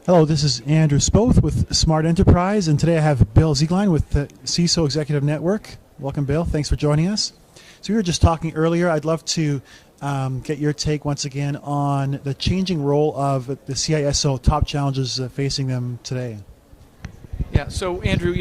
Hello, this is Andrew Spoth with Smart Enterprise, and today I have Bill Sieglein with the CISO Executive Network. Welcome, Bill. Thanks for joining us. So we were just talking earlier. I'd love to get your take once again on the changing role of the CISO, top challenges facing them today. Yeah, so Andrew,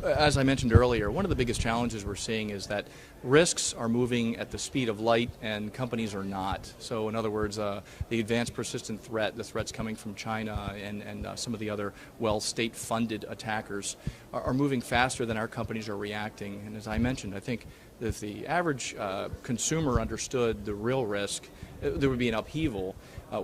as I mentioned earlier, one of the biggest challenges we're seeing is that risks are moving at the speed of light and companies are not. So in other words, the advanced persistent threat, the threats coming from China and some of the other state-funded attackers are moving faster than our companies are reacting. And as I mentioned, I think that if the average consumer understood the real risk, there would be an upheaval.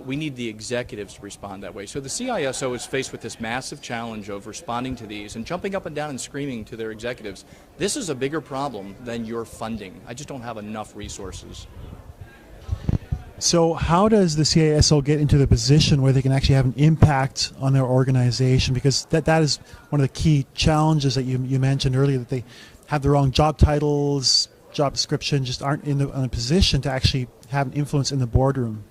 We need the executives to respond that way. So the CISO is faced with this massive challenge of responding to these and jumping up and down and screaming to their executives, this is a bigger problem than your funding. I just don't have enough resources. So how does the CISO get into the position where they can actually have an impact on their organization? Because that is one of the key challenges that you mentioned earlier, that they have the wrong job titles, job description, just aren't in a position to actually have an influence in the boardroom.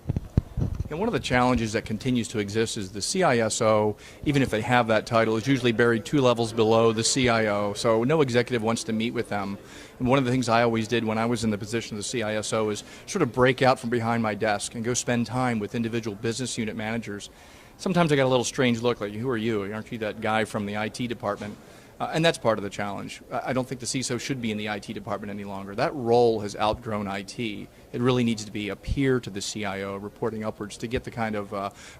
And one of the challenges that continues to exist is the CISO, even if they have that title, is usually buried 2 levels below the CIO, so no executive wants to meet with them. And one of the things I always did when I was in the position of the CISO is sort of break out from behind my desk and go spend time with individual business unit managers. Sometimes I got a little strange look, like, who are you? Aren't you that guy from the IT department? And that's part of the challenge. I don't think the CISO should be in the IT department any longer. That role has outgrown IT. It really needs to be a peer to the CIO, reporting upwards, to get the kind of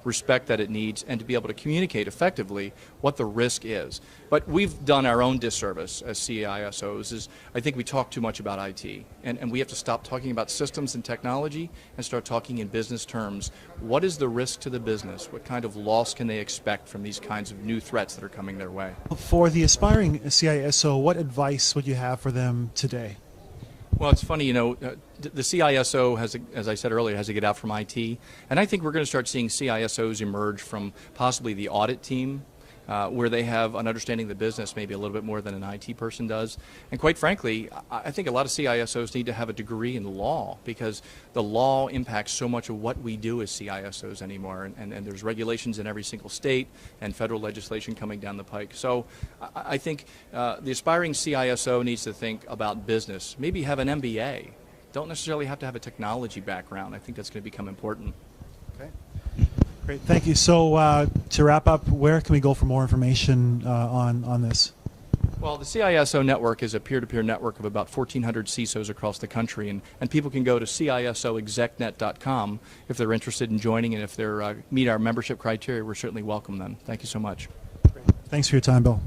respect that it needs and to be able to communicate effectively what the risk is. But we've done our own disservice as CISOs. Is I think we talk too much about IT. And we have to stop talking about systems and technology and start talking in business terms. What is the risk to the business? What kind of loss can they expect from these kinds of new threats that are coming their way? For the aspiring CISO, what advice would you have for them today? Well, it's funny, the CISO, as I said earlier, has to get out from IT. And I think we're going to start seeing CISOs emerge from possibly the audit team, where they have an understanding of the business maybe a little bit more than an IT person does. And quite frankly, I think a lot of CISOs need to have a degree in law, because the law impacts so much of what we do as CISOs anymore. And there's regulations in every single state and federal legislation coming down the pike. So I think the aspiring CISO needs to think about business, maybe have an MBA. Don't necessarily have to have a technology background. I think that's going to become important. Okay. Great, thank you. So to wrap up, where can we go for more information on this? Well, the CISO network is a peer-to-peer network of about 1,400 CISOs across the country, and people can go to CISOexecnet.com if they're interested in joining, and if they meet our membership criteria, we're certainly welcome them. Thank you so much. Great. Thanks for your time, Bill.